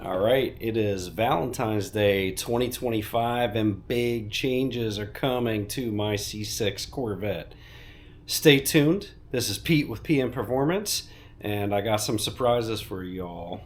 All right, it is Valentine's Day 2025 and big changes are coming to my C6 Corvette. Stay tuned. This is Pete with PM Performance, and I got some surprises for y'all.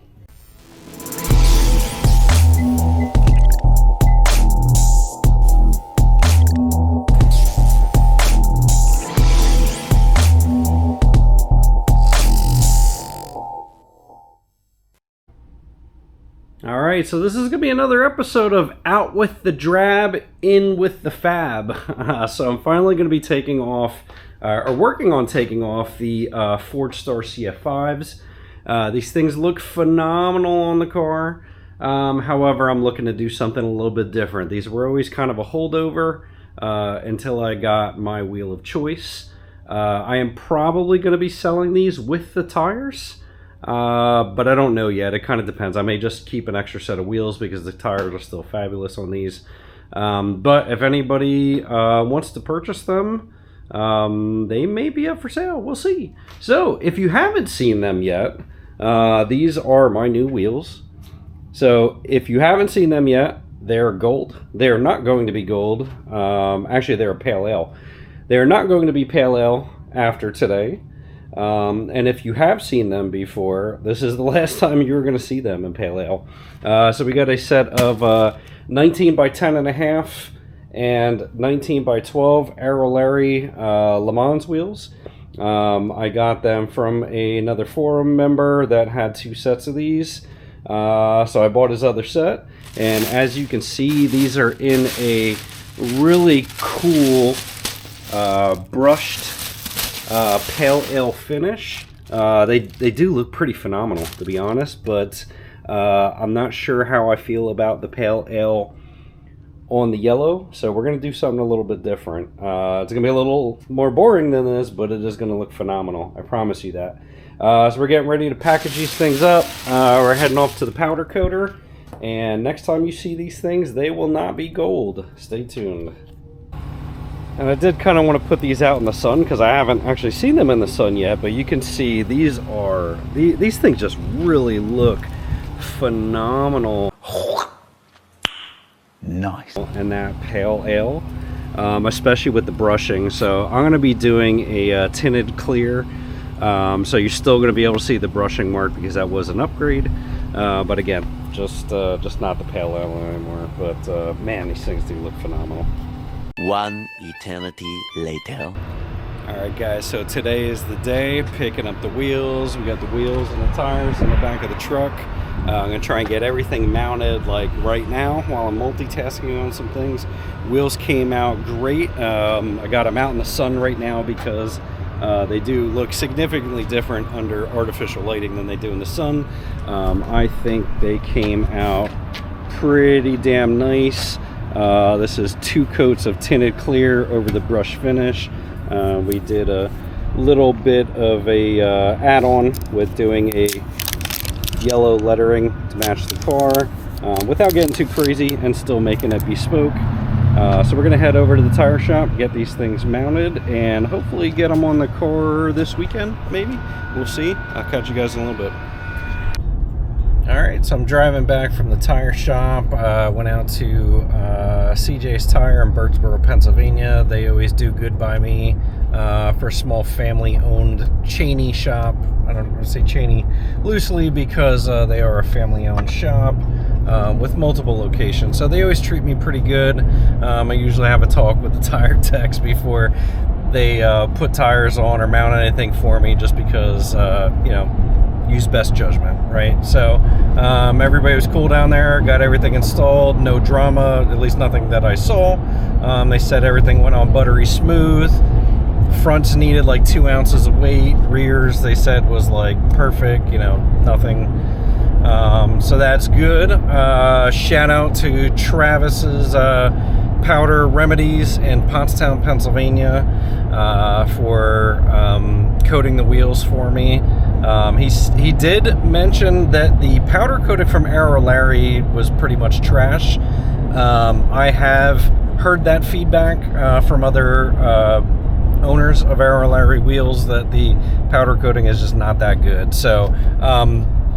All right, so this is going to be another episode of Out with the Drab, In with the Fab. So I'm finally going to be taking off, or working on taking off the Forgestar CF5s. These things look phenomenal on the car. However, I'm looking to do something a little bit different. These were always kind of a holdover until I got my wheel of choice. I am probably going to be selling these with the tires. But I don't know yet. It kind of depends. I may just keep an extra set of wheels because the tires are still fabulous on these. But if anybody wants to purchase them, they may be up for sale. We'll see. So if you haven't seen them yet, these are my new wheels. So if you haven't seen them yet, they're gold. They're not going to be gold. Actually, they're a pale ale. They're not going to be pale ale after today. And if you have seen them before, this is the last time you're going to see them in pale ale. So we got a set of 19 by 10 and a half and 19 by 12 Aerolarry Le Mans wheels. I got them from another forum member that had two sets of these. So I bought his other set, and as you can see, these are in a really cool brushed pale ale finish. They do look pretty phenomenal, to be honest, but I'm not sure how I feel about the pale ale on the yellow, so we're going to do something a little bit different. It's going to be a little more boring than this, but it is going to look phenomenal. I promise you that. So we're getting ready to package these things up. We're heading off to the powder coater, and next time you see these things, they will not be gold. Stay tuned. And I did kind of want to put these out in the sun because I haven't actually seen them in the sun yet, but you can see these things just really look phenomenal. Nice. And that pale ale, especially with the brushing. So I'm going to be doing a tinted clear, so you're still going to be able to see the brushing mark because that was an upgrade. But again, just not the pale ale anymore. But man, these things do look phenomenal. One eternity later. Alright guys, so today is the day, picking up the wheels. We got the wheels and the tires in the back of the truck. I'm going to try and get everything mounted like right now while I'm multitasking on some things. Wheels came out great. I got them out in the sun right now because they do look significantly different under artificial lighting than they do in the sun. I think they came out pretty damn nice. This is 2 coats of tinted clear over the brush finish. We did a little bit of a add-on with doing a yellow lettering to match the car without getting too crazy and still making it bespoke. So we're going to head over to the tire shop, get these things mounted, and hopefully get them on the car this weekend, maybe. We'll see. I'll catch you guys in a little bit. Alright, so I'm driving back from the tire shop. Went out to CJ's Tire in Birdsboro, Pennsylvania. They always do good by me for a small family-owned Cheney shop. I don't want to say Cheney loosely because they are a family-owned shop with multiple locations. So they always treat me pretty good. I usually have a talk with the tire techs before they put tires on or mount anything for me, just because, you know, use best judgment, right? So everybody was cool down there, got everything installed, no drama, at least nothing that I saw. They said everything went on buttery smooth. Fronts needed like 2 ounces of weight. Rears, they said, was like perfect, you know, nothing. So that's good. Shout out to Travis's Powder Remedies in Pottstown, Pennsylvania, for coating the wheels for me. He did mention that the powder coated from Aerolarry was pretty much trash. I have heard that feedback from other owners of Aerolarry wheels, that the powder coating is just not that good. So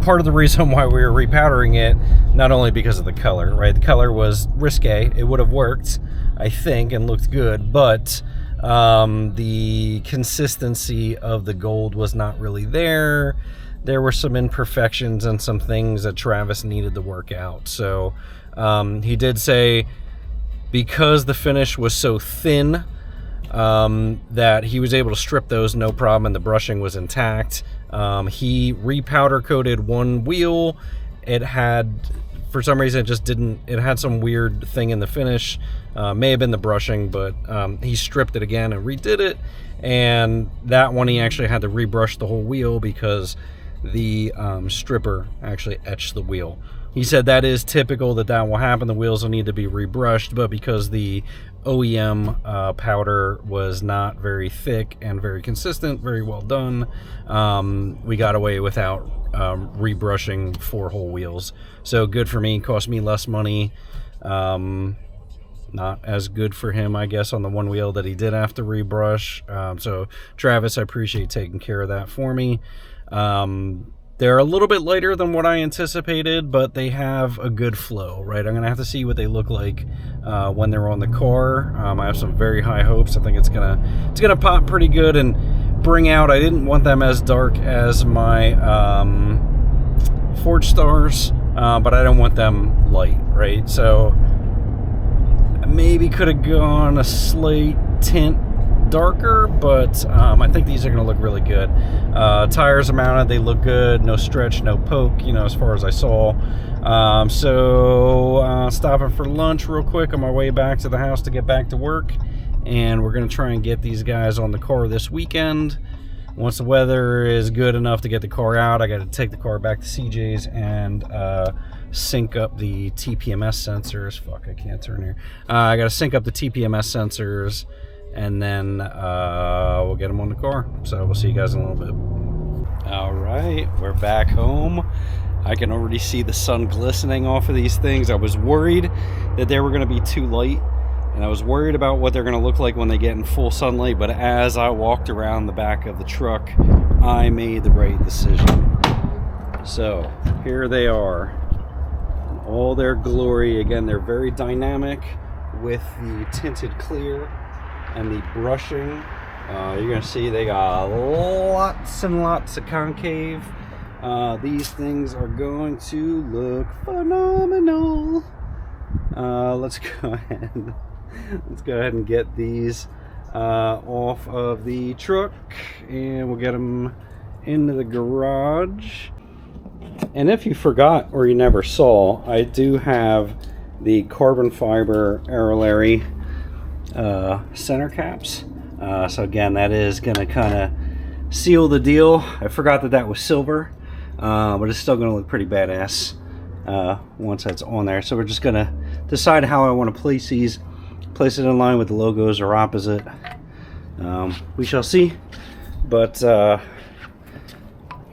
part of the reason why we were repowdering it, not only because of the color, right? The color was risque. It would have worked, I think, and looked good, but the consistency of the gold was not really there. There were some imperfections and some things that Travis needed to work out. So he did say because the finish was so thin, that he was able to strip those no problem and the brushing was intact. He repowder coated one wheel. It had, for some reason, it just didn't, it had some weird thing in the finish. May have been the brushing, but he stripped it again and redid it. And that one he actually had to rebrush the whole wheel because the stripper actually etched the wheel. He said that is typical, that will happen. The wheels will need to be rebrushed, but because the OEM powder was not very thick and very consistent, very well done, we got away without rebrushing 4 whole wheels. So good for me, cost me less money. Not as good for him, I guess, on the one wheel that he did have to rebrush. So Travis, I appreciate taking care of that for me. They're a little bit lighter than what I anticipated, but they have a good flow, right? I'm going to have to see what they look like when they're on the car. I have some very high hopes. I think it's gonna pop pretty good and bring out, I didn't want them as dark as my Forgestars, but I don't want them light, right? So maybe could have gone a slight tint darker, but I think these are going to look really good. Tires are mounted, they look good, no stretch, no poke, you know, as far as I saw. So stopping for lunch real quick on my way back to the house to get back to work, and we're going to try and get these guys on the car this weekend. Once the weather is good enough to get the car out, I got to take the car back to CJ's and sync up the TPMS sensors. Fuck, I can't turn here. I got to sync up the TPMS sensors, and then we'll get them on the car. So we'll see you guys in a little bit. All right, we're back home. I can already see the sun glistening off of these things. I was worried that they were going to be too light, and I was worried about what they're going to look like when they get in full sunlight, but as I walked around the back of the truck, I made the right decision. So here they are in all their glory. Again, they're very dynamic with the tinted clear and the brushing. You're gonna see they got lots and lots of concave. These things are going to look phenomenal. Let's go ahead and get these off of the truck, and we'll get them into the garage. And if you forgot or you never saw, I do have the carbon fiber aerolarry center caps. So again, that is going to kind of seal the deal. I forgot that that was silver, but it's still going to look pretty badass once that's on there. So we're just going to decide how I want to place these. Place it in line with the logos or opposite. We shall see. But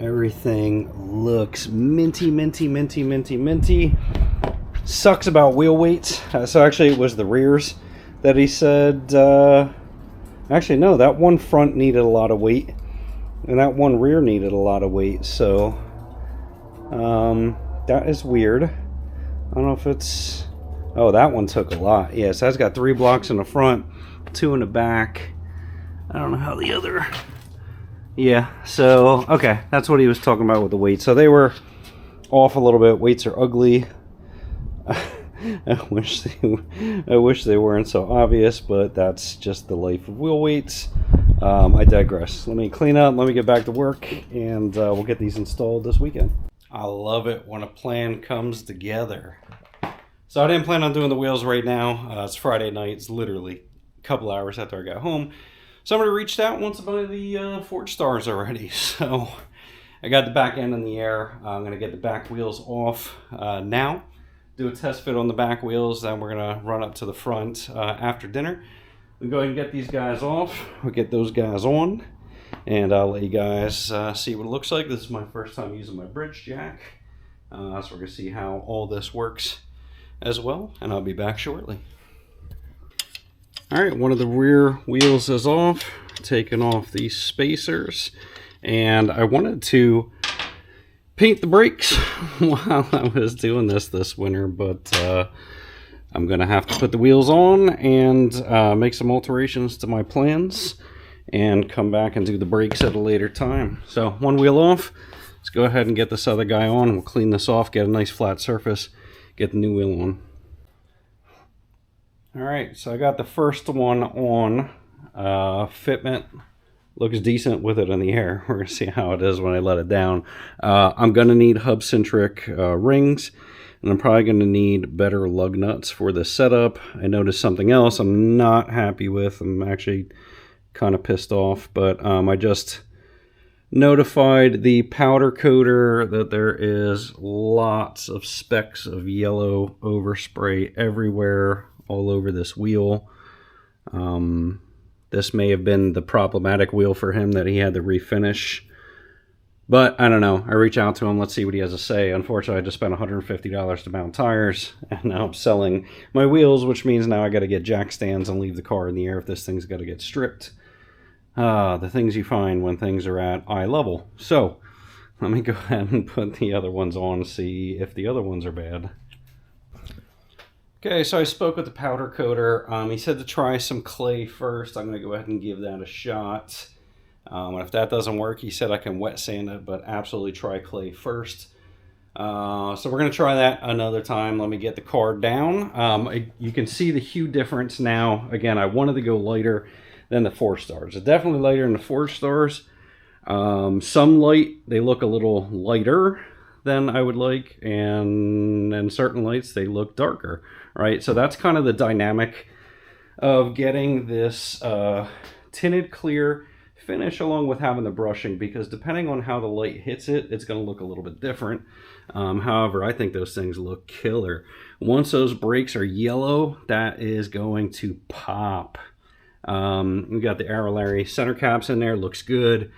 everything looks minty, minty, minty, minty, minty. Sucks about wheel weights. So actually it was the rears that he said, actually no, that one front needed a lot of weight and that one rear needed a lot of weight, so that is weird. I don't know if it's, oh, that one took a lot. Yes, that's got 3 blocks in the front, 2 in the back. I don't know how the other, yeah, so okay, that's what he was talking about with the weight. So they were off a little bit. Weights are ugly. I wish they weren't so obvious, but that's just the life of wheel weights. I digress. Let me clean up, let me get back to work, and we'll get these installed this weekend. I love it when a plan comes together. So I didn't plan on doing the wheels right now. It's Friday night. It's literally a couple hours after I got home. Somebody reached out and wants to buy the Forgestars already. So I got the back end in the air. I'm going to get the back wheels off now. Do a test fit on the back wheels, then we're gonna run up to the front after dinner. We'll go ahead and get these guys off. We'll get those guys on, and I'll let you guys see what it looks like. This is my first time using my bridge jack, so we're gonna see how all this works as well, and I'll be back shortly. All right, one of the rear wheels is off, taking off these spacers, and I wanted to paint the brakes while I was doing this winter, but I'm gonna have to put the wheels on and make some alterations to my plans and come back and do the brakes at a later time. So one wheel off. Let's go ahead and get this other guy on. We'll clean this off, get a nice flat surface, get the new wheel on. All right, so I got the first one on. Fitment looks decent with it in the air. We're gonna see how it is when I let it down. I'm gonna need hub-centric rings, and I'm probably gonna need better lug nuts for this setup. I noticed something else I'm not happy with. I'm actually kind of pissed off, but I just notified the powder coater that there is lots of specks of yellow overspray everywhere all over this wheel. This may have been the problematic wheel for him that he had to refinish, but I don't know. I reach out to him, let's see what he has to say. Unfortunately, I just spent $150 to mount tires, and now I'm selling my wheels, which means now I got to get jack stands and leave the car in the air if this thing's got to get stripped. The things you find when things are at eye level. So let me go ahead and put the other ones on, see if the other ones are bad. Okay, so I spoke with the powder coater. He said to try some clay first. I'm going to go ahead and give that a shot. If that doesn't work, he said I can wet sand it, but absolutely try clay first. So we're going to try that another time. Let me get the car down. You can see the hue difference now. Again, I wanted to go lighter than the Forgestars. It's definitely lighter than the Forgestars. Some light, they look a little lighter than I would like, and certain lights, they look darker, right? So that's kind of the dynamic of getting this tinted clear finish along with having the brushing, because depending on how the light hits it, it's going to look a little bit different. However, I think those things look killer. Once those brakes are yellow, that is going to pop. We got the Aerolarry center caps in there, looks good.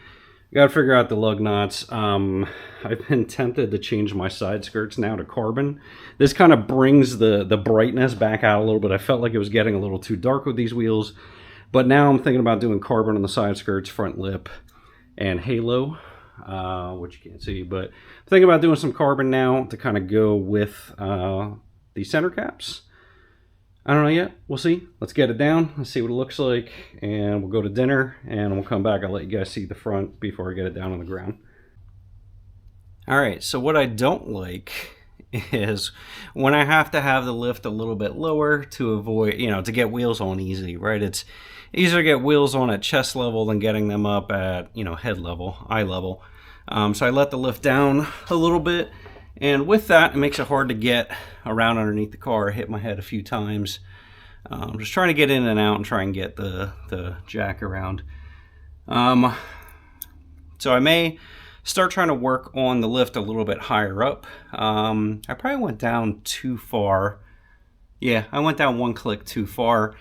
Got to figure out the lug nuts. I've been tempted to change my side skirts now to carbon. This kind of brings the brightness back out a little bit. I felt like it was getting a little too dark with these wheels, but now I'm thinking about doing carbon on the side skirts, front lip, and halo, which you can't see, but I'm thinking about doing some carbon now to kind of go with the center caps. I don't know yet. We'll see. Let's get it down. Let's see what it looks like. And we'll go to dinner and we'll come back. I'll let you guys see the front before I get it down on the ground. All right. So what I don't like is when I have to have the lift a little bit lower to avoid, to get wheels on easy, right? It's easier to get wheels on at chest level than getting them up at, head level, eye level. So I let the lift down a little bit. And with that, it makes it hard to get around underneath the car. I hit my head a few times. I'm just trying to get in and out and try and get the jack around. So I may start trying to work on the lift a little bit higher up. I probably went down too far. Yeah, I went down one click too far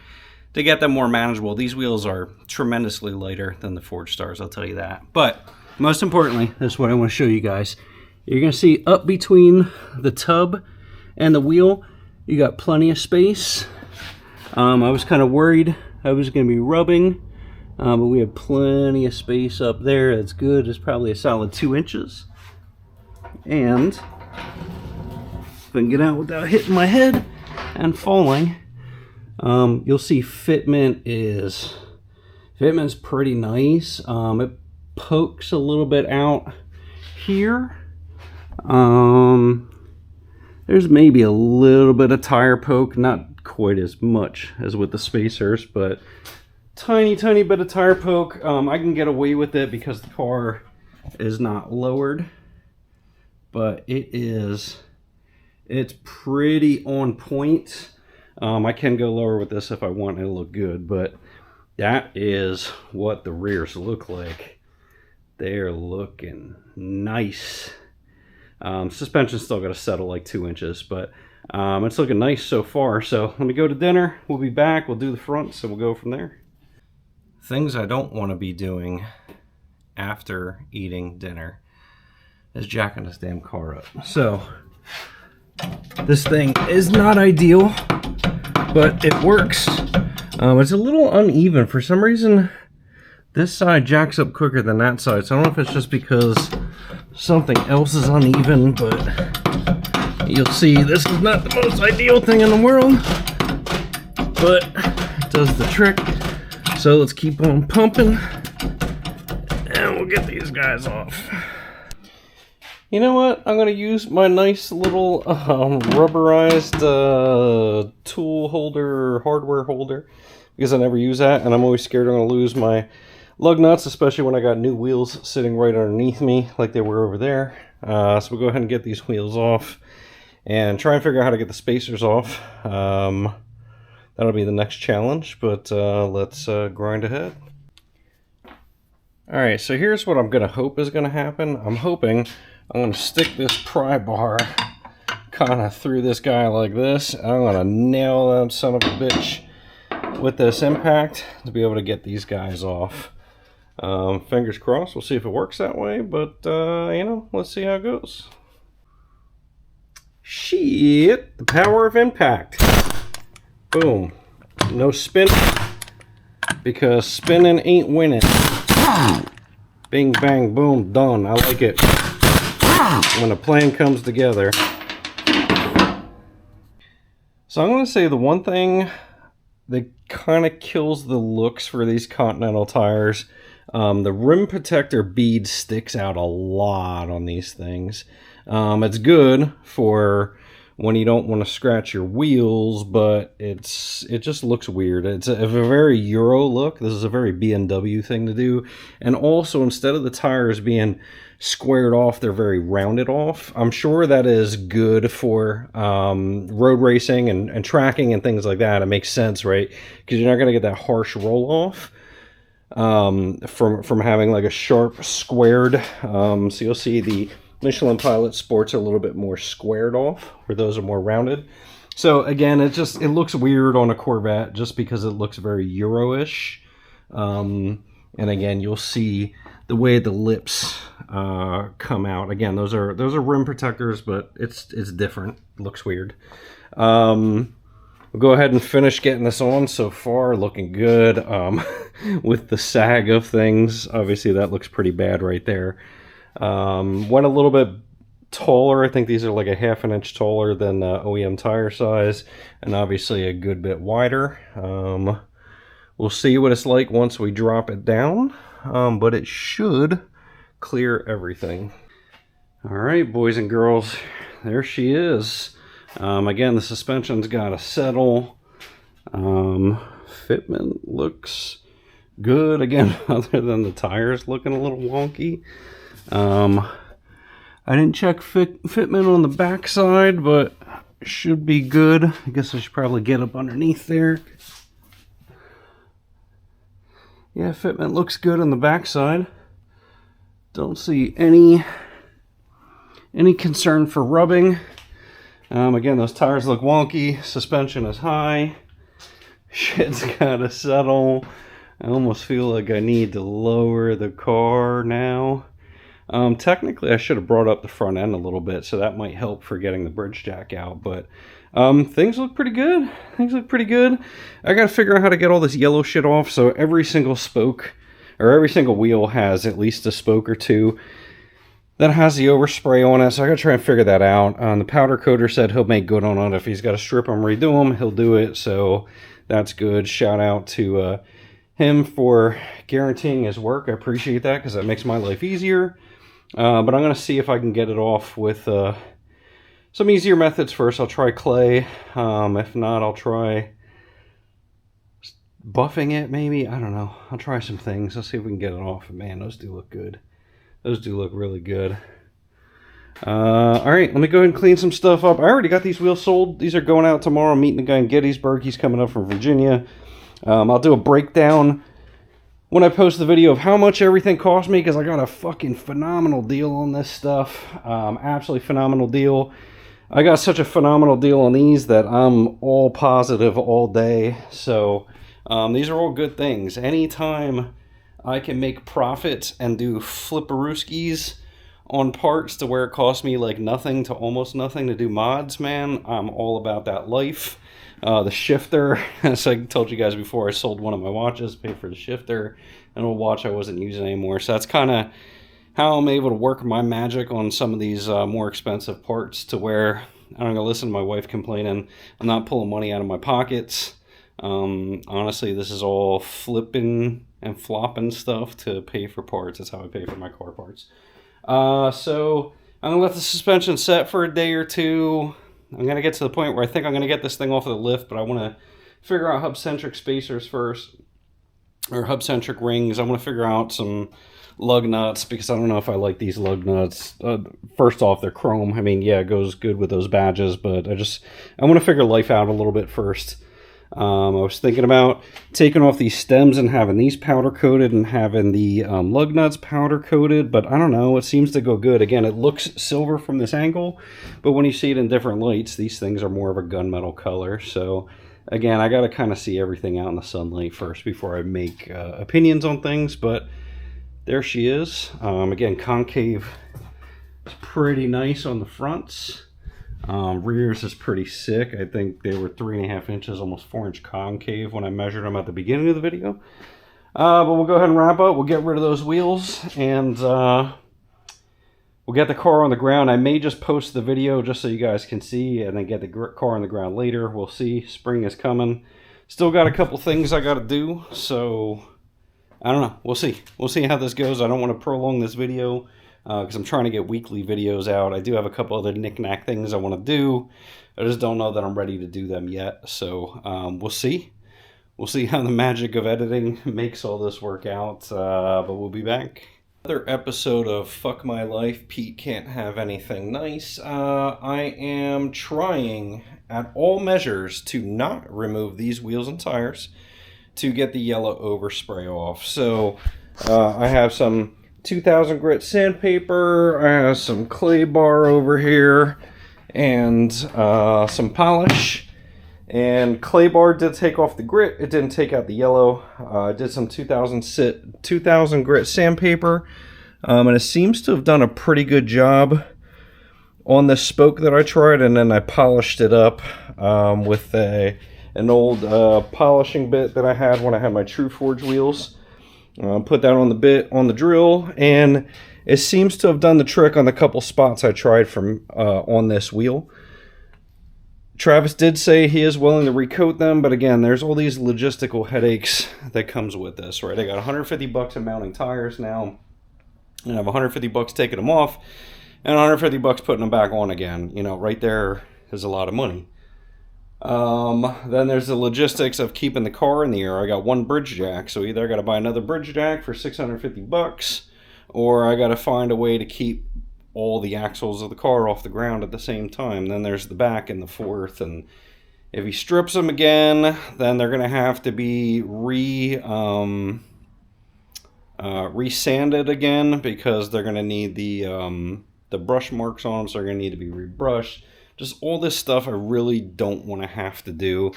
to get them more manageable. These wheels are tremendously lighter than the Forgestars, I'll tell you that. But most importantly, this is what I want to show you guys. You're going to see up between the tub and the wheel, you got plenty of space. I was kind of worried I was going to be rubbing, but we have plenty of space up there. That's good. It's probably a solid 2 inches. And if I can get out without hitting my head and falling, you'll see fitment's pretty nice. It pokes a little bit out here. There's maybe a little bit of tire poke, not quite as much as with the spacers, but tiny bit of tire poke. I can get away with it because the car is not lowered, but it's pretty on point. I can go lower with this if I want. It'll look good, but that is what the rears look like. They're looking nice. Suspension's still got to settle like 2 inches, but it's looking nice so far. So let me go to dinner. We'll be back. We'll do the front, so we'll go from there. Things I don't want to be doing after eating dinner is jacking this damn car up. So this thing is not ideal, but it works. It's a little uneven. For some reason, this side jacks up quicker than that side. So I don't know if it's just because something else is uneven, but you'll see this is not the most ideal thing in the world, but it does the trick. So let's keep on pumping and we'll get these guys off. You know what? I'm going to use my nice little rubberized tool holder, hardware holder, because I never use that, and I'm always scared I'm going to lose my lug nuts, especially when I got new wheels sitting right underneath me like they were over there. So we'll go ahead and get these wheels off and try and figure out how to get the spacers off. That'll be the next challenge, but let's grind ahead. Alright, so here's what I'm going to hope is going to happen. I'm hoping I'm going to stick this pry bar kind of through this guy like this. I'm going to nail that son of a bitch with this impact to be able to get these guys off. Fingers crossed, we'll see if it works that way, but you know, let's see how it goes. Shit, the power of impact. Boom. No spinning, because spinning ain't winning. Bing, bang, boom, done. I like it when a plan comes together. So I'm going to say the one thing that kind of kills the looks for these Continental tires, the rim protector bead sticks out a lot on these things. It's good for when you don't want to scratch your wheels, but it just looks weird. It's a very Euro look. This is a very BMW thing to do. And also, instead of the tires being squared off, they're very rounded off. I'm sure that is good for road racing and tracking and things like that. It makes sense, right? Because you're not going to get that harsh roll off from having like a sharp squared. So you'll see the Michelin Pilot Sports are a little bit more squared off, where those are more rounded. So again, it looks weird on a Corvette just because it looks very Euro-ish. And again, you'll see the way the lips come out. Again, those are rim protectors, but it's different. It looks weird. We'll go ahead and finish getting this on. So far, looking good. With the sag of things, obviously that looks pretty bad right there. Went a little bit taller. I think these are like a ½ inch taller than OEM tire size, and obviously a good bit wider. We'll see what it's like once we drop it down, but it should clear everything. All right, boys and girls, there she is. Again, the suspension's got to settle. Fitment looks good, again, other than the tires looking a little wonky. I didn't check fitment on the back side, but it should be good. I guess I should probably get up underneath there. Yeah, fitment looks good on the back side. Don't see any concern for rubbing. Again, those tires look wonky. Suspension is high. Shit's gotta settle. I almost feel like I need to lower the car now. Technically, I should have brought up the front end a little bit, so that might help for getting the bridge jack out. But things look pretty good. Things look pretty good. I got to figure out how to get all this yellow shit off. So every single spoke, or every single wheel has at least a spoke or two that has the overspray on it. So I got to try and figure that out. The powder coater said he'll make good on it. If he's got to strip them, redo them, he'll do it. So that's good. Shout out to him for guaranteeing his work. I appreciate that because that makes my life easier. But I'm going to see if I can get it off with some easier methods first. I'll try clay. If not, I'll try buffing it maybe. I don't know. I'll try some things. Let's see if we can get it off. Man, those do look good. Those do look really good. Alright, let me go ahead and clean some stuff up. I already got these wheels sold. These are going out tomorrow. I'm meeting the guy in Gettysburg. He's coming up from Virginia. I'll do a breakdown when I post the video of how much everything cost me, because I got a fucking phenomenal deal on this stuff. Absolutely phenomenal deal. I got such a phenomenal deal on these that I'm all positive all day. So these are all good things. Anytime I can make profits and do flipperooskies on parts to where it costs me like nothing to almost nothing to do mods, man, I'm all about that life. The shifter, as I told you guys before, I sold one of my watches, paid for the shifter, and a watch I wasn't using anymore. So that's kind of how I'm able to work my magic on some of these more expensive parts to where I'm going to listen to my wife complaining I'm not pulling money out of my pockets. Honestly, this is all flipping and flopping stuff to pay for parts. That's how I pay for my car parts. So I'm going to let the suspension set for a day or two. I'm going to get to the point where I think I'm going to get this thing off of the lift, but I want to figure out hub-centric spacers first, or hub-centric rings. I want to figure out some lug nuts, because I don't know if I like these lug nuts. First off, they're chrome. I mean, yeah, it goes good with those badges, but I want to figure life out a little bit first. I was thinking about taking off these stems and having these powder coated and having the lug nuts powder coated, but I don't know, it seems to go good. Again, it looks silver from this angle, but when you see it in different lights, these things are more of a gunmetal color. So again, I got to kind of see everything out in the sunlight first before I make opinions on things, but there she is. Again, concave is pretty nice on the fronts. Rears is pretty sick. I think they were 3.5 inches, almost 4-inch concave when I measured them at the beginning of the video. But we'll go ahead and wrap up. We'll get rid of those wheels, and we'll get the car on the ground. I may just post the video just so you guys can see, and then get the car on the ground later. We'll see. Spring is coming. Still got a couple things I got to do, so I don't know. We'll see. We'll see how this goes. I don't want to prolong this video because I'm trying to get weekly videos out. I do have a couple other knick-knack things I want to do. I just don't know that I'm ready to do them yet. So we'll see. We'll see how the magic of editing makes all this work out. But we'll be back. Another episode of Fuck My Life. Pete can't have anything nice. I am trying at all measures to not remove these wheels and tires to get the yellow overspray off. So I have some 2000 grit sandpaper, I have some clay bar over here, and some polish. And clay bar did take off the grit, it didn't take out the yellow. I did some 2000 grit sandpaper, and it seems to have done a pretty good job on the spoke that I tried, and then I polished it up with an old polishing bit that I had when I had my True Forge wheels. Put that on the bit on the drill, and it seems to have done the trick on the couple spots I tried from on this wheel. Travis did say he is willing to recoat them, but again, there's all these logistical headaches that comes with this, right? I got $150 in mounting tires now, and I have $150 taking them off, and $150 putting them back on again. You know, right there is a lot of money. Then there's the logistics of keeping the car in the air. I got one bridge jack, so either I got to buy another bridge jack for $650, or I got to find a way to keep all the axles of the car off the ground at the same time. Then there's the back and the forth, and if he strips them again, then they're going to have to be re-sanded again, because they're going to need the brush marks on them, so they're going to need to be rebrushed. Just all this stuff I really don't want to have to do.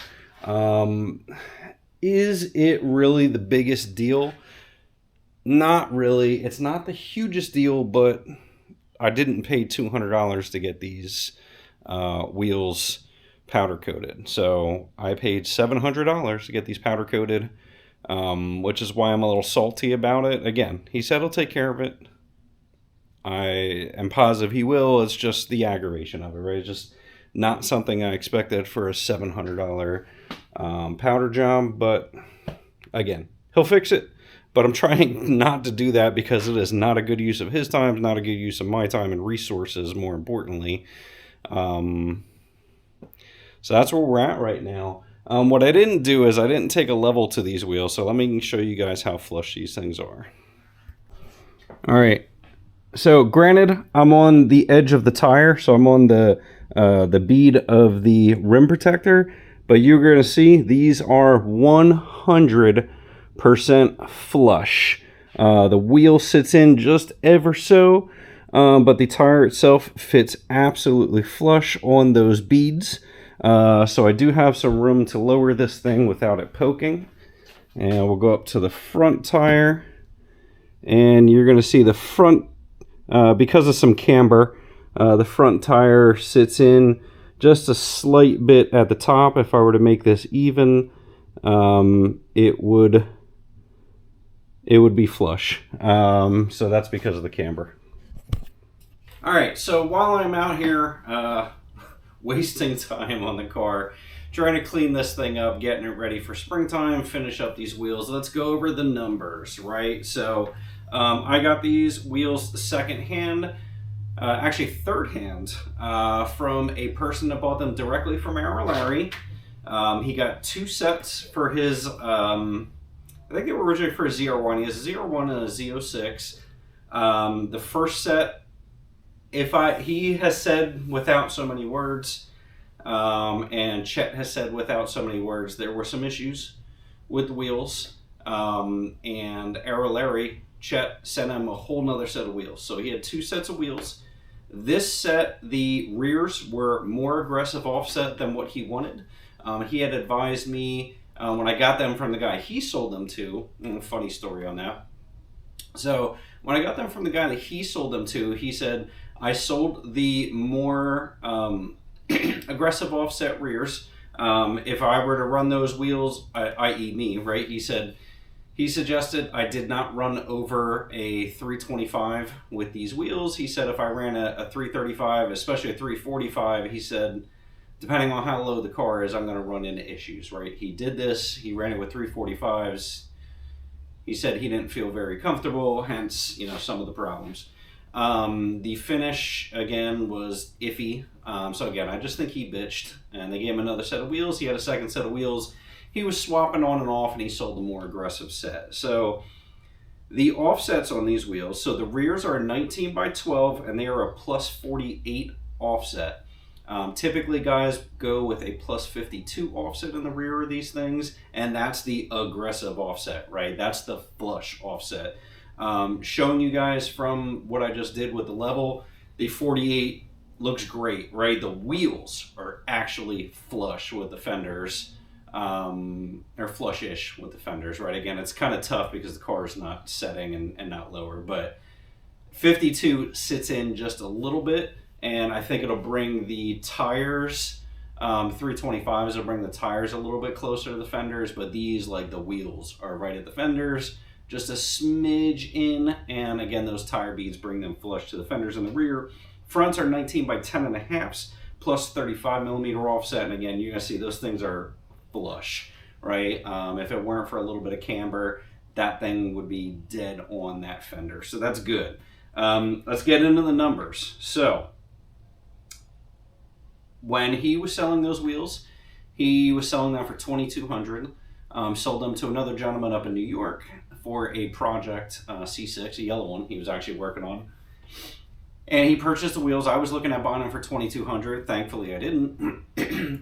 Is it really the biggest deal? Not really. It's not the hugest deal, but I didn't pay $200 to get these wheels powder coated. So I paid $700 to get these powder coated, which is why I'm a little salty about it. Again, he said he'll take care of it. I am positive he will. It's just the aggravation of it, right? It's just not something I expected for a $700 powder job. But again, he'll fix it. But I'm trying not to do that because it is not a good use of his time, not a good use of my time and resources, more importantly. So that's where we're at right now. What I didn't do is I didn't take a level to these wheels. So let me show you guys how flush these things are. All right. So granted, I'm on the edge of the tire, so I'm on the bead of the rim protector, but you're going to see these are 100% flush. The wheel sits in just ever so, but the tire itself fits absolutely flush on those beads. So I do have some room to lower this thing without it poking. And we'll go up to the front tire, and you're going to see the front, because of some camber, the front tire sits in just a slight bit at the top. If I were to make this even, it would it would be flush. So that's because of the camber. All right, so while I'm out here wasting time on the car, trying to clean this thing up, getting it ready for springtime, finish up these wheels, let's go over the numbers, right? So I got these wheels secondhand, actually third hand, from a person that bought them directly from Larry. He got 2 sets for his, I think they were originally for a ZR1. He has a ZR1 and a Z06. The first set, he has said without so many words, and Chet has said without so many words, there were some issues with the wheels, and Larry, Chet sent him a whole nother set of wheels. So he had 2 sets of wheels. This set, the rears were more aggressive offset than what he wanted. He had advised me when I got them from the guy he sold them to. Funny story on that. So when I got them from the guy that he sold them to, he said, I sold the more aggressive offset rears. If I were to run those wheels, i.e. me, right? He suggested I did not run over a 325 with these wheels. He said if I ran a 335, especially a 345, he said, depending on how low the car is, I'm going to run into issues, right? He did this. He ran it with 345s. He said he didn't feel very comfortable, hence, some of the problems. The finish, again, was iffy. So again, I just think he bitched, and they gave him another set of wheels. He had a second set of wheels. He was swapping on and off, and he sold a more aggressive set. So the offsets on these wheels, so the rears are 19 by 12, and they are a plus 48 offset. Typically, guys go with a plus 52 offset in the rear of these things, and that's the aggressive offset, right? That's the flush offset. Showing you guys from what I just did with the level, the 48 looks great, right? The wheels are actually flush with the fenders, or flush-ish with the fenders, right? Again, it's kind of tough because the car is not setting and not lower, but 52 sits in just a little bit, and I think it'll bring the tires, 325s will bring the tires a little bit closer to the fenders, but these, like the wheels, are right at the fenders, just a smidge in, and again, those tire beads bring them flush to the fenders in the rear. Fronts are 19 by 10 and a halfs, plus 35 millimeter offset, and again, you're gonna see those things are flush, right? If it weren't for a little bit of camber, that thing would be dead on that fender, so that's good. Let's get into the numbers. So when he was selling those wheels, he was selling them for $2,200. Sold them to another gentleman up in New York for a project, C6, a yellow one he was actually working on. And he purchased the wheels. I was looking at buying them for $2,200. Thankfully, I didn't.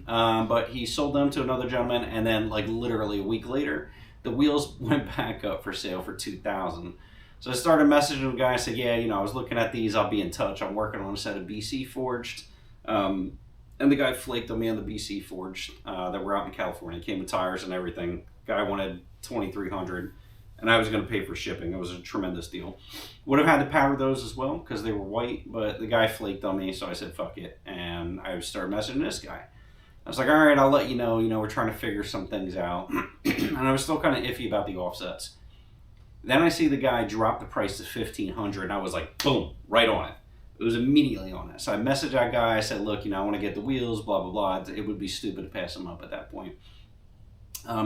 But he sold them to another gentleman, and then like literally a week later, the wheels went back up for sale for $2,000. So I started messaging the guy. I said, yeah, I was looking at these. I'll be in touch. I'm working on a set of BC forged. And the guy flaked on me on the BC forged that were out in California. It came with tires and everything. Guy wanted $2,300, and I was going to pay for shipping. It was a tremendous deal. Would have had to powder those as well because they were white, but the guy flaked on me, so I said, fuck it. And I started messaging this guy. I was like, all right, I'll let you know. We're trying to figure some things out. And I was still kind of iffy about the offsets. Then I see the guy drop the price to $1,500, and I was like, boom, right on it. It was immediately on it. So I messaged that guy. I said, look, I want to get the wheels, blah, blah, blah. It would be stupid to pass him up at that point.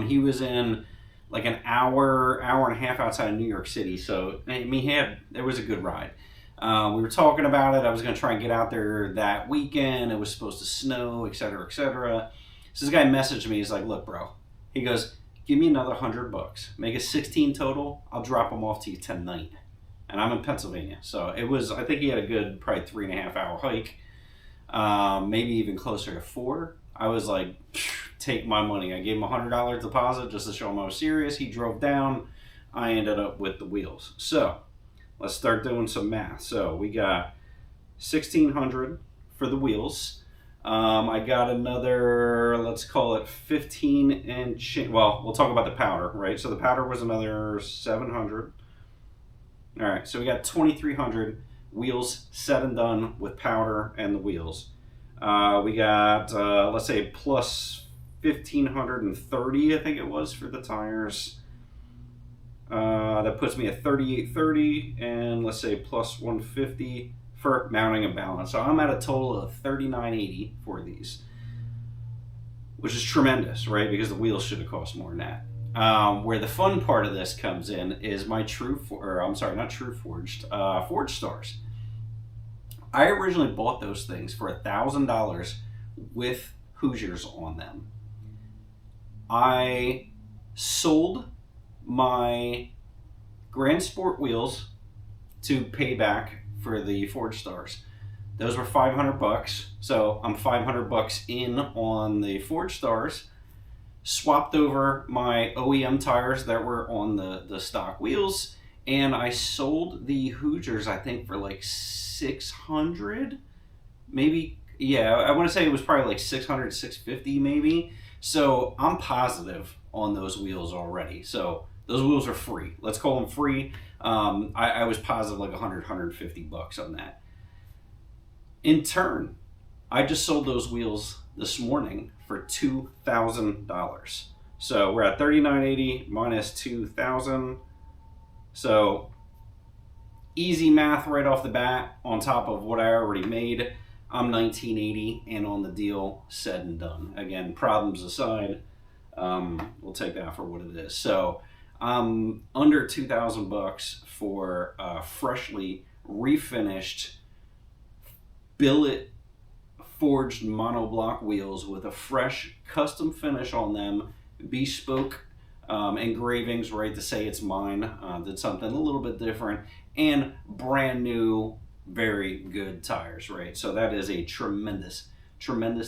He was in like an hour and a half outside of New York City. So, I mean, it was a good ride. We were talking about it. I was going to try and get out there that weekend. It was supposed to snow, et cetera, et cetera. So this guy messaged me. He's like, look, bro. He goes, give me another $100. Make it 16 total. I'll drop them off to you tonight. And I'm in Pennsylvania. So it was, I think he had a good, probably 3.5 hour hike. Maybe even closer to 4. I was like, take my money. I gave him a $100 deposit just to show him I was serious. He drove down. I ended up with the wheels. So let's start doing some math. So we got $1,600 for the wheels. I got another, let's call it 15 and well, we'll talk about the powder, right? So the powder was another $700. All right, so we got 2,300 wheels said and done with powder and the wheels. We got, let's say, plus 1,530, I think it was, for the tires. That puts me at 3830, and let's say plus 150 for mounting and balance. So I'm at a total of 3980 for these, which is tremendous, right? Because the wheels should have cost more than that. Where the fun part of this comes in is my Forgestars. I originally bought those things for $1,000 with Hoosiers on them. I sold my Grand Sport wheels to pay back for the Forgestars. Those were $500, so I'm $500 in on the Forgestars. Swapped over my OEM tires that were on the stock wheels, and I sold the Hoosiers, I think, for like $600, maybe. Yeah, I want to say it was probably like $600, $650 maybe. So I'm positive on those wheels already. So those wheels are free. Let's call them free. I was positive like $100, $150 on that. In turn, I just sold those wheels this morning for $2,000. So we're at $3,980 minus $2,000. So easy math right off the bat on top of what I already made. I'm $1,980 and on the deal, said and done. Again, problems aside, we'll take that for what it is. So under $2,000 for freshly refinished billet forged monoblock wheels with a fresh custom finish on them, bespoke engravings, right, to say it's mine. Did something a little bit different, and brand new, very good tires, right? So that is a tremendous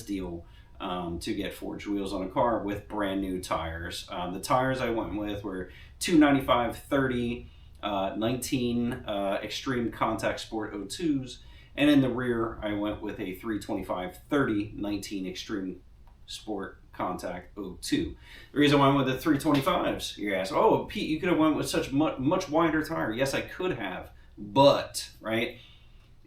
deal to get forged wheels on a car with brand new tires. The tires I went with were 295/30 19 Extreme Contact Sport 02s, and in the rear I went with a 325/30 19 Extreme Sport Contact 02. The reason why I went with the 325s, you ask, oh Pete, you could have went with such much wider tire. Yes, I could have, but right,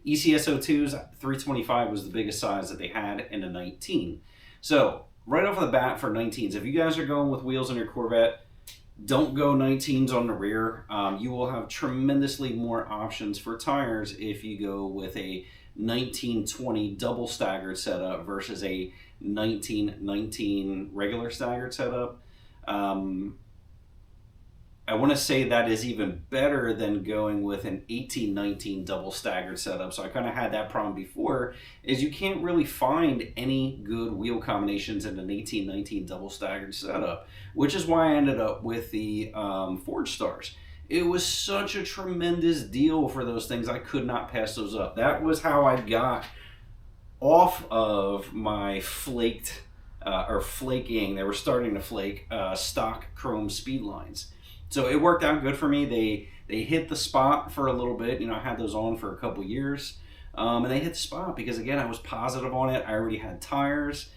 ECS 02s 325 was the biggest size that they had in a 19. So right off the bat for 19s, if you guys are going with wheels on your Corvette, don't go 19s on the rear. You will have tremendously more options for tires if you go with a 1920 double staggered setup versus a 1919 regular staggered setup. I want to say that is even better than going with an 1819 double staggered setup. So I kind of had that problem before, is you can't really find any good wheel combinations in an 1819 double staggered setup, which is why I ended up with the Forgestars. It was such a tremendous deal for those things. I could not pass those up. That was how I got off of my flaked or flaking. They were starting to flake stock chrome speed lines. So it worked out good for me. They hit the spot for a little bit. You know, I had those on for a couple years. And they hit the spot because, again, I was positive on it. I already had tires.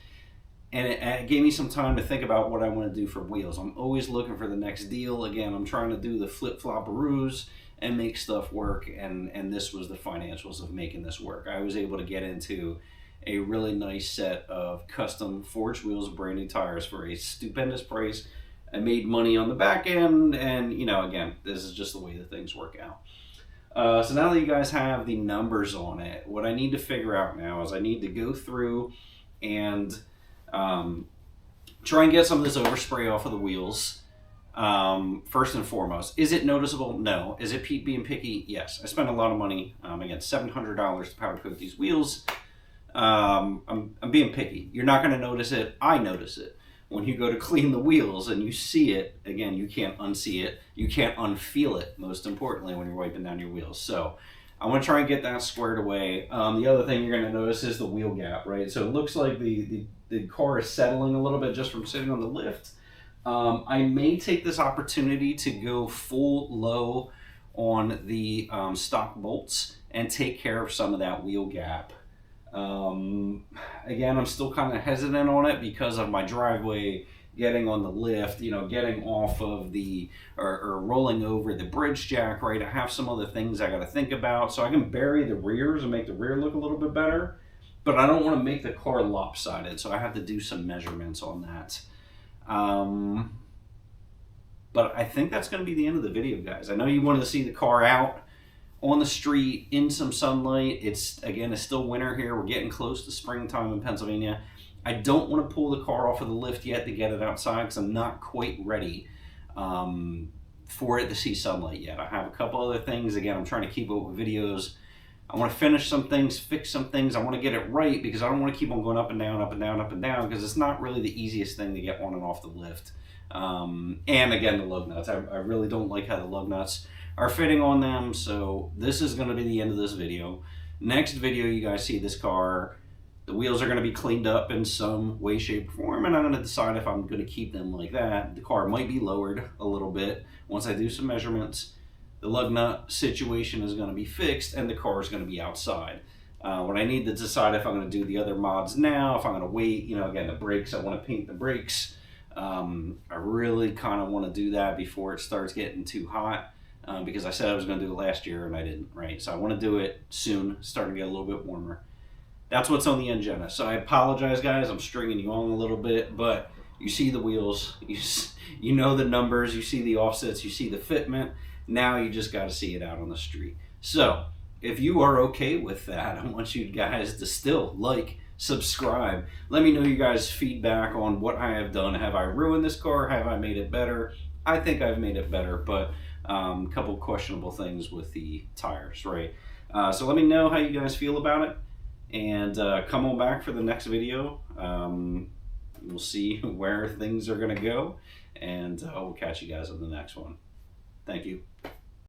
And it gave me some time to think about what I want to do for wheels. I'm always looking for the next deal. Again, I'm trying to do the flip-flop-aroos and make stuff work. And this was the financials of making this work. I was able to get into a really nice set of custom forged wheels, brand new tires for a stupendous price. I made money on the back end, and you know, again, this is just the way that things work out. So now that you guys have the numbers on it, what I need to figure out now is I need to go through and try and get some of this overspray off of the wheels. First and foremost, is it noticeable? No. Is it Pete being picky? Yes. I spent a lot of money. Again, $700 to powder coat these wheels. I'm being picky. You're not going to notice it. I notice it. When you go to clean the wheels and you see it, again, you can't unsee it. You can't unfeel it, most importantly, when you're wiping down your wheels. So I want to try and get that squared away. The other thing you're going to notice is the wheel gap, right? So it looks like the car is settling a little bit just from sitting on the lift. I may take this opportunity to go full low on the stock bolts and take care of some of that wheel gap. Again, I'm still kind of hesitant on it because of my driveway, getting on the lift, you know, getting off of the, or rolling over the bridge jack, right? I have some other things I got to think about. So I can bury the rears and make the rear look a little bit better, but I don't want to make the car lopsided. So I have to do some measurements on that. But I think that's going to be the end of the video, guys. I know you wanted to see the car out on the street in some sunlight. It's still winter here. We're getting close to springtime in Pennsylvania. I don't want to pull the car off of the lift yet to get it outside because I'm not quite ready for it to see sunlight yet. I have a couple other things. Again, I'm trying to keep up with videos. I want to finish some things, fix some things. I want to get it right because I don't want to keep on going up and down, up and down, up and down, because it's not really the easiest thing to get on and off the lift. And again, the lug nuts. I really don't like how the lug nuts are fitting on them. So this is going to be the end of this video. Next video, you guys see this car. The wheels are going to be cleaned up in some way, shape, or form, and I'm going to decide if I'm going to keep them like that. The car might be lowered a little bit once I do some measurements. The lug nut situation is going to be fixed, and the car is going to be outside. What I need to decide if I'm going to do the other mods now, if I'm going to wait, again, the brakes, I want to paint the brakes. I really kind of want to do that before it starts getting too hot, because I said I was going to do it last year and I didn't, right? So I want to do it soon, starting to get a little bit warmer. That's what's on the Engina. So I apologize, guys. I'm stringing you on a little bit, but you see the wheels, you know the numbers, you see the offsets, you see the fitment. Now you just got to see it out on the street. So if you are okay with that, I want you guys to still like, subscribe. Let me know you guys' feedback on what I have done. Have I ruined this car? Have I made it better? I think I've made it better, but a couple questionable things with the tires, right? So let me know how you guys feel about it. And come on back for the next video. We'll see where things are going to go. And we'll catch you guys on the next one. Thank you.